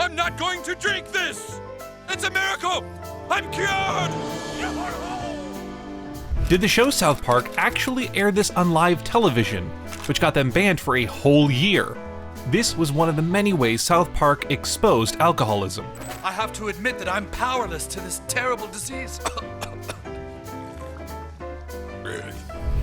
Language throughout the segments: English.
I'm not going to drink this! It's a miracle! I'm cured! Did the show South Park actually air this on live television, which got them banned for a whole year? This was one of the many ways South Park exposed alcoholism. I have to admit that I'm powerless to this terrible disease.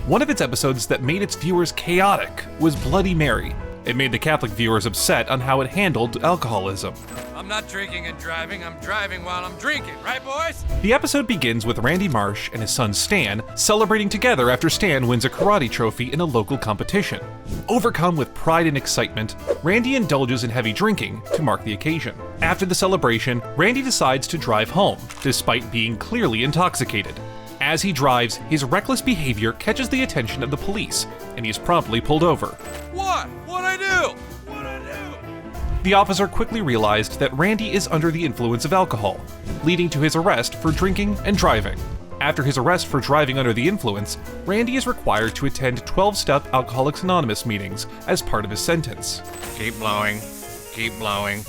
One of its episodes that made its viewers chaotic was Bloody Mary. It made the Catholic viewers upset on how it handled alcoholism. I'm not drinking and driving, I'm driving while I'm drinking, right boys? The episode begins with Randy Marsh and his son Stan celebrating together after Stan wins a karate trophy in a local competition. Overcome with pride and excitement, Randy indulges in heavy drinking to mark the occasion. After the celebration, Randy decides to drive home, despite being clearly intoxicated. As he drives, his reckless behavior catches the attention of the police, and he is promptly pulled over. What? What'd I do? What'd I do? The officer quickly realized that Randy is under the influence of alcohol, leading to his arrest for drinking and driving. After his arrest for driving under the influence, Randy is required to attend 12-step Alcoholics Anonymous meetings as part of his sentence. Keep blowing. Keep blowing.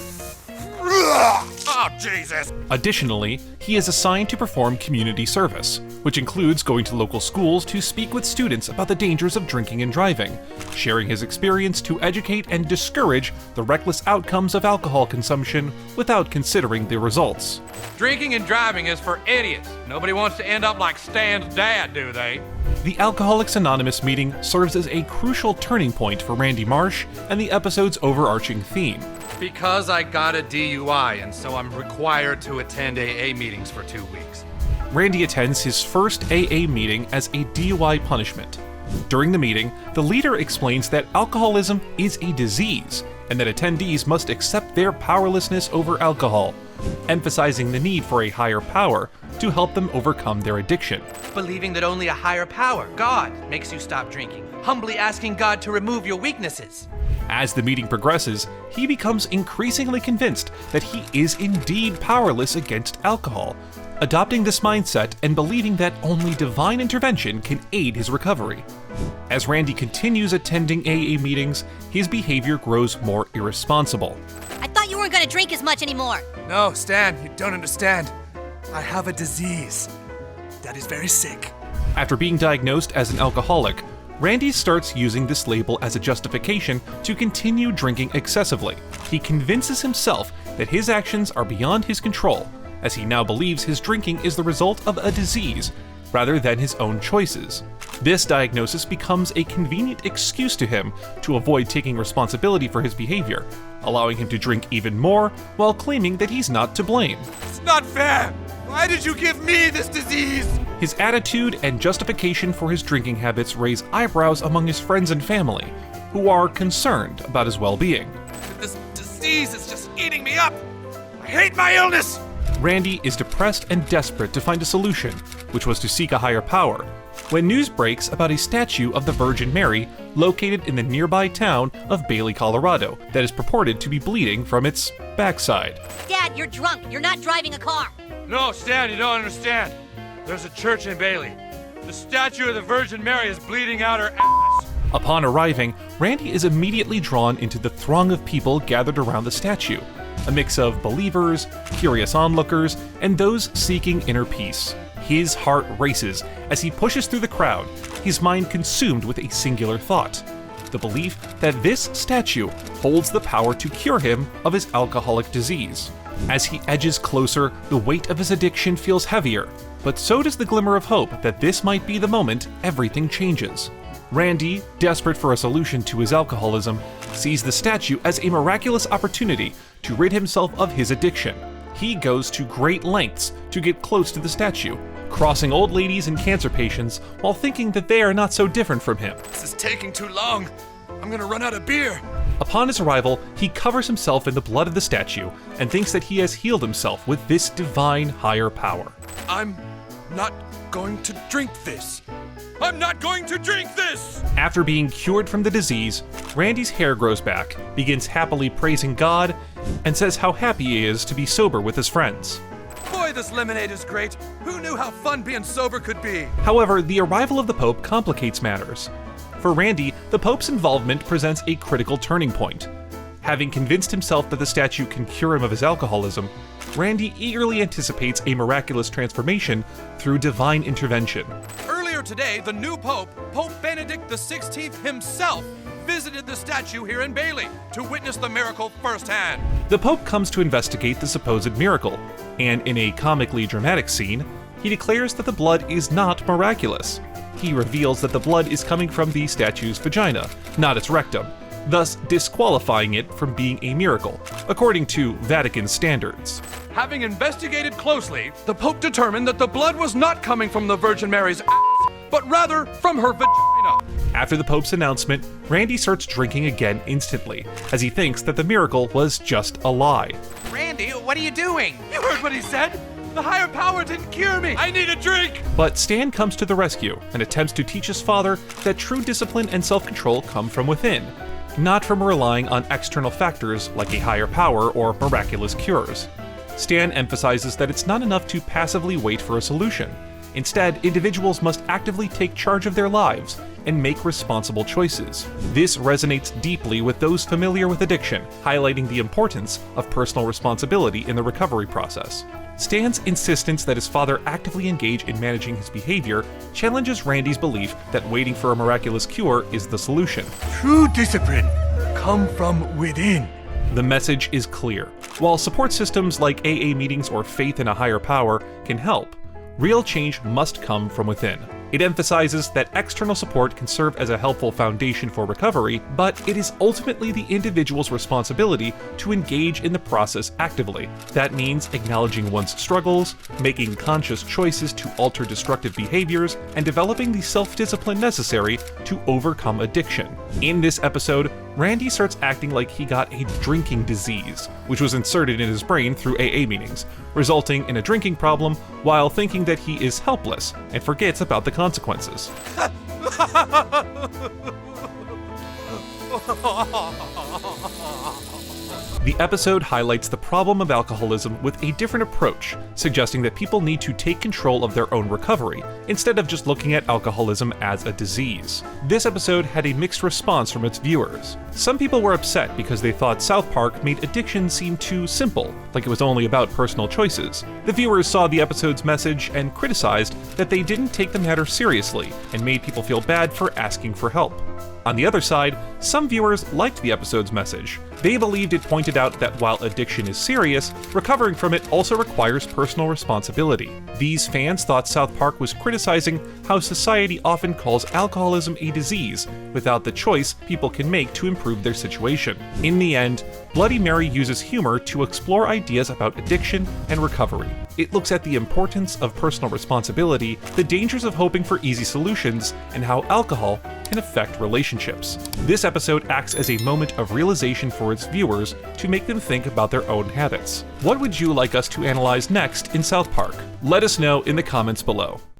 Oh, Jesus! Additionally, he is assigned to perform community service, which includes going to local schools to speak with students about the dangers of drinking and driving, sharing his experience to educate and discourage the reckless outcomes of alcohol consumption without considering the results. Drinking and driving is for idiots. Nobody wants to end up like Stan's dad, do they? The Alcoholics Anonymous meeting serves as a crucial turning point for Randy Marsh and the episode's overarching theme. Because I got a DUI, and so I'm required to attend AA meetings for 2 weeks. Randy attends his first AA meeting as a DUI punishment. During the meeting, the leader explains that alcoholism is a disease, and that attendees must accept their powerlessness over alcohol, emphasizing the need for a higher power to help them overcome their addiction. Believing that only a higher power, God, makes you stop drinking. Humbly asking God to remove your weaknesses. As the meeting progresses, he becomes increasingly convinced that he is indeed powerless against alcohol, adopting this mindset and believing that only divine intervention can aid his recovery. As Randy continues attending AA meetings, his behavior grows more irresponsible. I thought you weren't gonna drink as much anymore. No, Stan, you don't understand. I have a disease that is very sick. After being diagnosed as an alcoholic, Randy starts using this label as a justification to continue drinking excessively. He convinces himself that his actions are beyond his control, as he now believes his drinking is the result of a disease rather than his own choices. This diagnosis becomes a convenient excuse to him to avoid taking responsibility for his behavior, allowing him to drink even more while claiming that he's not to blame. It's not fair! Why did you give me this disease? His attitude and justification for his drinking habits raise eyebrows among his friends and family, who are concerned about his well-being. This disease is just eating me up! I hate my illness! Randy is depressed and desperate to find a solution, which was to seek a higher power, when news breaks about a statue of the Virgin Mary located in the nearby town of Bailey, Colorado, that is purported to be bleeding from its backside. Dad, you're drunk. You're not driving a car. No, Stan, you don't understand. There's a church in Bailey. The statue of the Virgin Mary is bleeding out her ass. Upon arriving, Randy is immediately drawn into the throng of people gathered around the statue, a mix of believers, curious onlookers, and those seeking inner peace. His heart races as he pushes through the crowd, his mind consumed with a singular thought: the belief that this statue holds the power to cure him of his alcoholic disease. As he edges closer, the weight of his addiction feels heavier, but so does the glimmer of hope that this might be the moment everything changes. Randy, desperate for a solution to his alcoholism, sees the statue as a miraculous opportunity to rid himself of his addiction. He goes to great lengths to get close to the statue, crossing old ladies and cancer patients while thinking that they are not so different from him. This is taking too long. I'm gonna run out of beer. Upon his arrival, he covers himself in the blood of the statue and thinks that he has healed himself with this divine higher power. I'm not going to drink this. I'm not going to drink this! After being cured from the disease, Randy's hair grows back, begins happily praising God, and says how happy he is to be sober with his friends. Boy, this lemonade is great. Who knew how fun being sober could be? However, the arrival of the Pope complicates matters. For Randy, the Pope's involvement presents a critical turning point. Having convinced himself that the statue can cure him of his alcoholism, Randy eagerly anticipates a miraculous transformation through divine intervention. Earlier today, the new Pope, Pope Benedict XVI himself, visited the statue here in Bailey to witness the miracle firsthand. The Pope comes to investigate the supposed miracle, and in a comically dramatic scene, he declares that the blood is not miraculous. He reveals that the blood is coming from the statue's vagina, not its rectum, thus disqualifying it from being a miracle, according to Vatican standards. Having investigated closely, the Pope determined that the blood was not coming from the Virgin Mary's ass, but rather from her vagina. After the Pope's announcement, Randy starts drinking again instantly, as he thinks that the miracle was just a lie. Randy, what are you doing? You heard what he said? The higher power didn't cure me. I need a drink. But Stan comes to the rescue and attempts to teach his father that true discipline and self-control come from within, not from relying on external factors like a higher power or miraculous cures. Stan emphasizes that it's not enough to passively wait for a solution. Instead, individuals must actively take charge of their lives and make responsible choices. This resonates deeply with those familiar with addiction, highlighting the importance of personal responsibility in the recovery process. Stan's insistence that his father actively engage in managing his behavior challenges Randy's belief that waiting for a miraculous cure is the solution. True discipline come from within. The message is clear. While support systems like AA meetings or faith in a higher power can help, real change must come from within. It emphasizes that external support can serve as a helpful foundation for recovery, but it is ultimately the individual's responsibility to engage in the process actively. That means acknowledging one's struggles, making conscious choices to alter destructive behaviors, and developing the self-discipline necessary to overcome addiction. In this episode, Randy starts acting like he got a drinking disease, which was inserted in his brain through AA meetings, resulting in a drinking problem while thinking that he is helpless and forgets about the consequences. The episode highlights the problem of alcoholism with a different approach, suggesting that people need to take control of their own recovery, instead of just looking at alcoholism as a disease. This episode had a mixed response from its viewers. Some people were upset because they thought South Park made addiction seem too simple, like it was only about personal choices. The viewers saw the episode's message and criticized that they didn't take the matter seriously and made people feel bad for asking for help. On the other side, some viewers liked the episode's message. They believed it pointed out that while addiction is serious, recovering from it also requires personal responsibility. These fans thought South Park was criticizing how society often calls alcoholism a disease, without the choice people can make to improve their situation. In the end, Bloody Mary uses humor to explore ideas about addiction and recovery. It looks at the importance of personal responsibility, the dangers of hoping for easy solutions, and how alcohol can affect relationships. This episode acts as a moment of realization for its viewers to make them think about their own habits. What would you like us to analyze next in South Park? Let us know in the comments below.